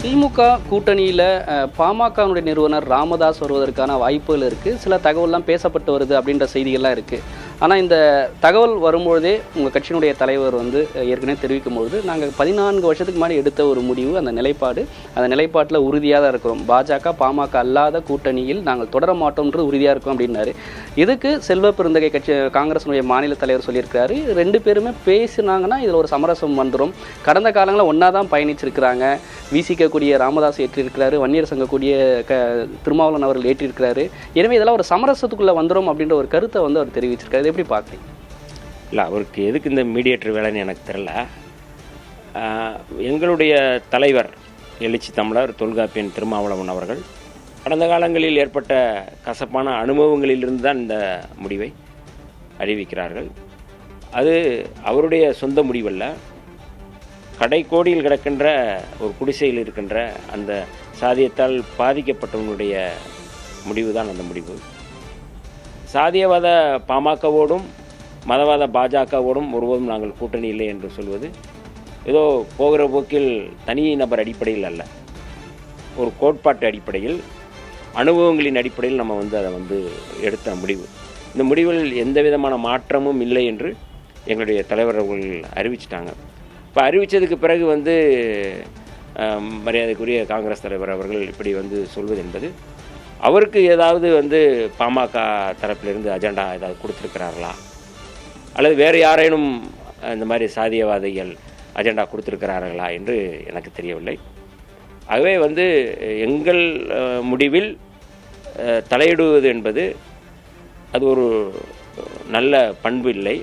திமுக கூட்டணியில் பாமகனுடைய நிறுவனர் ராமதாஸ் வருவதற்கான வாய்ப்புகள் இருக்குது. சில தகவல்லாம் பேசப்பட்டு வருது அப்படின்ற செய்திகள்லாம் இருக்குது. ஆனால் இந்த தகவல் வரும்பொழுதே உங்கள் கட்சியினுடைய தலைவர் ஏற்கனவே தெரிவிக்கும் பொழுது நாங்கள் 14 வருஷத்துக்கு முன்னாடி எடுத்த ஒரு முடிவு, அந்த நிலைப்பாட்டில் உறுதியாக தான் இருக்கிறோம். பாஜக பாமக அல்லாத கூட்டணியில் நாங்கள் தொடர மாட்டோம்ன்றது உறுதியாக இருக்கும் அப்படின்னாரு. இதுக்கு செல்வ பெருந்தகை காங்கிரஸினுடைய மாநில தலைவர் சொல்லியிருக்கிறாரு, 2 பேருமே பேசினாங்கன்னா இதில் ஒரு சமரசம் வந்துடும். கடந்த காலங்களில் ஒன்றா தான் பயணிச்சிருக்கிறாங்க. வீசிக்கக்கூடிய ராமதாஸ் ஏற்றிருக்கிறாரு, வன்னியர் சங்கக்கூடிய திருமாவளவன் அவர்கள் ஏற்றிருக்கிறாரு. எனவே இதெல்லாம் ஒரு சமரசத்துக்குள்ளே வந்துடும் அப்படின்ற ஒரு கருத்தை அவர் தெரிவிச்சிருக்காரு. எப்படி பார்க்குறீங்க? இல்லை, அவருக்கு எதுக்கு இந்த மீடியேட்டர் வேலைன்னு எனக்கு தெரியல. எங்களுடைய தலைவர் எழுச்சி தமிழர் தொல்காப்பியன் திருமாவளவன் அவர்கள் கடந்த காலங்களில் ஏற்பட்ட கசப்பான அனுபவங்களிலிருந்து தான் இந்த முடிவை அறிவிக்கிறார்கள். அது அவருடைய சொந்த முடிவல்ல. கடைக்கோடியில் கிடக்கின்ற ஒரு குடிசையில் இருக்கின்ற அந்த சாதியத்தால் பாதிக்கப்பட்டவனுடைய முடிவு தான் அந்த முடிவு. சாதியவாத பாமகவோடும் மதவாத பாஜகவோடும் ஒருவரும் நாங்கள் கூட்டணி இல்லை என்று சொல்வது ஏதோ போகிற போக்கில் தனி நபர் அடிப்படையில் அல்ல, ஒரு கோட்பாட்டு அடிப்படையில் அனுபவங்களின் அடிப்படையில் நம்ம அதை எடுத்த முடிவு. இந்த முடிவில் எந்த விதமான மாற்றமும் இல்லை என்று எங்களுடைய தலைவர் அவர்கள் அறிவிச்சிட்டாங்க. இப்போ அறிவித்ததுக்கு பிறகு மரியாதைக்குரிய காங்கிரஸ் தலைவர் அவர்கள் இப்படி சொல்வது என்பது அவருக்கு ஏதாவது பாமக தரப்பிலிருந்து அஜெண்டா ஏதாவது கொடுத்துருக்கிறார்களா, அல்லது வேறு யாரேனும் இந்த மாதிரி சாதியவாதிகள் அஜெண்டா கொடுத்துருக்கிறார்களா என்று எனக்கு தெரியவில்லை. ஆகவே எங்கள் முடிவில் தலையிடுவது என்பது அது ஒரு நல்ல பண்பு இல்லை.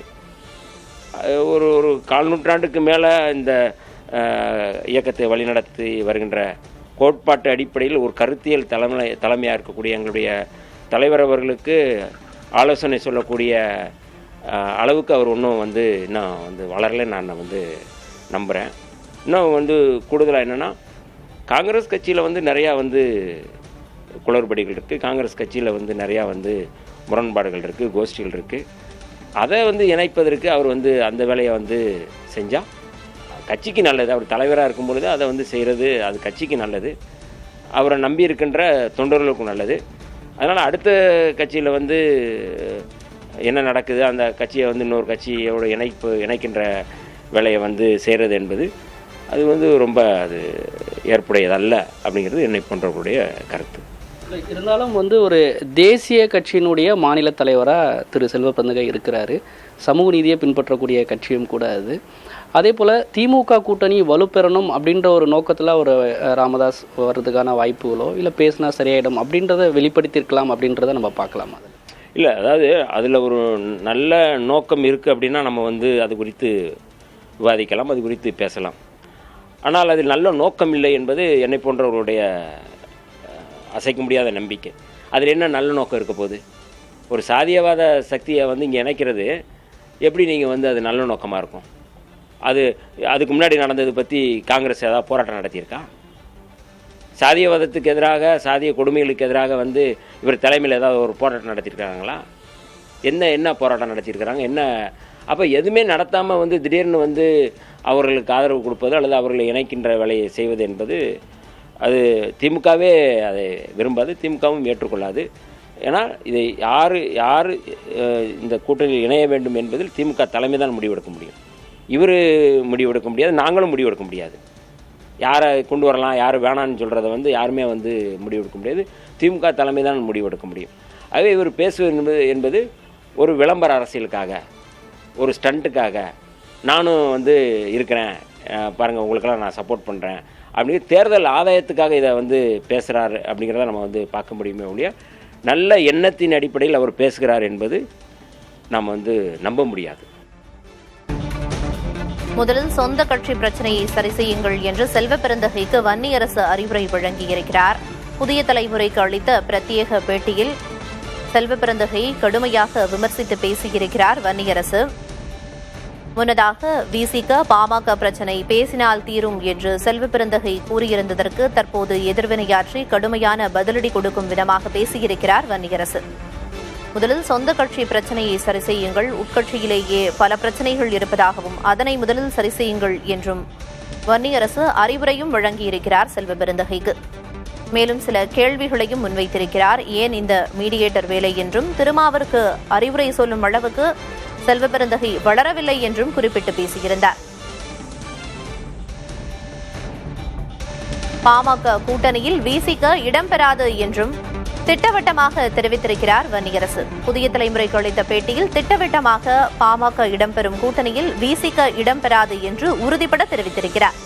ஒரு கால் நூற்றாண்டுக்கு மேலே இந்த இயக்கத்தை வழிநடத்தி வருகின்ற கோட்பாட்டு அடிப்படையில் ஒரு கருத்தியல் தலைமையாக இருக்கக்கூடிய எங்களுடைய தலைவர் அவர்களுக்கு ஆலோசனை சொல்லக்கூடிய அளவுக்கு அவர் இன்னும் இன்னும் வளரலை நான் நம்புகிறேன். இன்னும் கூடுதலாக என்னென்னா, காங்கிரஸ் கட்சியில் நிறையா குளறுபடிகள் இருக்குது. காங்கிரஸ் கட்சியில் நிறையா முரண்பாடுகள் இருக்குது, கோஷ்டிகள் இருக்குது. அதை இணைப்பதற்கு அவர் அந்த வேலையை செஞ்சால் கட்சிக்கு நல்லது. அவர் தலைவராக இருக்கும் பொழுது அதை செய்கிறது அது கட்சிக்கு நல்லது, அவரை நம்பி இருக்கின்ற தொண்டர்களுக்கும் நல்லது. அதனால் அடுத்த கட்சியில் என்ன நடக்குது, அந்த கட்சியை இன்னொரு கட்சியோட இணைக்கின்ற வேலையை செய்கிறது என்பது அது ரொம்ப அது ஏற்புடையதல்ல அப்படிங்கிறது என்னை போன்றவர்களுடைய கருத்து. இருந்தாலும் ஒரு தேசிய கட்சியினுடைய மாநில தலைவராக திரு செல்வ பெருந்தகை இருக்கிறாரு. சமூக நீதியை பின்பற்றக்கூடிய கட்சியும் கூட அது. அதே போல் திமுக கூட்டணி வலுப்பெறணும் அப்படின்ற ஒரு நோக்கத்தில் ஒரு ராமதாஸ் வர்றதுக்கான வாய்ப்புகளோ இல்லை பேசினா சரியாயிடும் அப்படின்றத வெளிப்படுத்தியிருக்கலாம் அப்படின்றத நம்ம பார்க்கலாம். இல்லை, அதாவது அதில் ஒரு நல்ல நோக்கம் இருக்குது அப்படின்னா நம்ம அது குறித்து விவாதிக்கலாம், அது குறித்து பேசலாம். ஆனால் அதில் நல்ல நோக்கம் இல்லை என்பது என்னை போன்றவர்களுடைய அசைக்க முடியாத நம்பிக்கை. அதில் என்ன நல்ல நோக்கம் இருக்க போகுது? ஒரு சாதியவாத சக்தியை இங்கே இணைக்கிறது எப்படி நீங்கள் அது நல்ல நோக்கமாக இருக்கும்? அதுக்கு முன்னாடி நடந்தது பற்றி காங்கிரஸ் ஏதாவது போராட்டம் நடத்தியிருக்கா? சாதியவாதத்துக்கு எதிராக, சாதிய கொடுமைகளுக்கு எதிராக இவர் தலைமையில் ஏதாவது ஒரு போராட்டம் நடத்தியிருக்கிறாங்களா? என்ன போராட்டம் நடத்தியிருக்கிறாங்க? என்ன அப்போ எதுவுமே நடத்தாமல் திடீர்னு அவர்களுக்கு ஆதரவு கொடுப்பது அல்லது அவர்களை இணைக்கின்ற வேலையை செய்வது என்பது அது திமுகவே அதை விரும்பாது, திமுகவும் ஏற்றுக்கொள்ளாது. ஏன்னா இதை யார் இந்த கூட்டணியில் இணைய வேண்டும் என்பதில் திமுக தலைமை தான் முடிவெடுக்க முடியும். இவர் முடிவெடுக்க முடியாது, நாங்களும் முடிவெடுக்க முடியாது. யாரை கொண்டு வரலாம், யார் வேணான்னு சொல்கிறத யாருமே முடிவெடுக்க முடியாது. திமுக தலைமை தான் முடிவெடுக்க முடியும். ஆகவே இவர் பேசுவது என்பது ஒரு விளம்பர அரசியலுக்காக, ஒரு ஸ்டண்ட்டுக்காக, நானும் இருக்கிறேன் பாருங்கள் உங்களுக்கெல்லாம் நான் சப்போர்ட் பண்ணுறேன் அப்படின்னு தேர்தல் ஆதாயத்துக்காக இதை பேசுகிறார் அப்படிங்கிறத நம்ம பார்க்க முடியுமே ஒழிய நல்ல எண்ணத்தின் அடிப்படையில் அவர் பேசுகிறார் என்பது நாம் நம்ப முடியாது. முதலில் சொந்த கட்சி பிரச்சனையை சரி செய்யுங்கள் என்று செல்வ பெருந்தகைக்கு வன்னியரசு அறிவுரை வழங்கியிருக்கிறார். புதிய தலைமுறைக்கு அளித்த பிரத்யேக பேட்டியில் செல்வ பெருந்தகையை கடுமையாக விமர்சித்து பேசியிருக்கிறார் வன்னியரசு. முன்னதாக விசிக பாமக பிரச்சினை பேசினால் தீரும் என்று செல்வ பெருந்தகை கூறியிருந்ததற்கு தற்போது எதிர்வினையாற்றி கடுமையான பதிலடி கொடுக்கும் விதமாக பேசியிருக்கிறார் வன்னியரசு. முதலில் சொந்த கட்சி பிரச்சனையை சரி செய்யுங்கள், உட்கட்சியிலேயே பல பிரச்சனைகள் இருப்பதாகவும் அதனை முதலில் சரி செய்யுங்கள் என்றும் வன்னியரசு அறிவுரையும் வழங்கியிருக்கிறார் செல்வ பெருந்தகைக்கு. மேலும் சில கேள்விகளையும் முன்வைத்திருக்கிறார். ஏன் இந்த மீடியேட்டர் வேலை என்றும் திருமாவிற்கு அறிவுரை சொல்லும் அளவுக்கு செல்வ பெருந்தகை வளரவில்லை என்றும் குறிப்பிட்டு பேசியிருந்தார். பாமக கூட்டணியில் விசிக இடம்பெறாது என்றும் திட்டவட்டமாக தெரிவித்திருக்கிறார் வன்னியரசு. புதிய தலைமுறைக்கு அளித்த பேட்டியில் திட்டவட்டமாக பாமக இடம்பெறும் கூட்டணியில் விசிக இடம்பெறாது என்று உறுதிபட தெரிவித்திருக்கிறார்.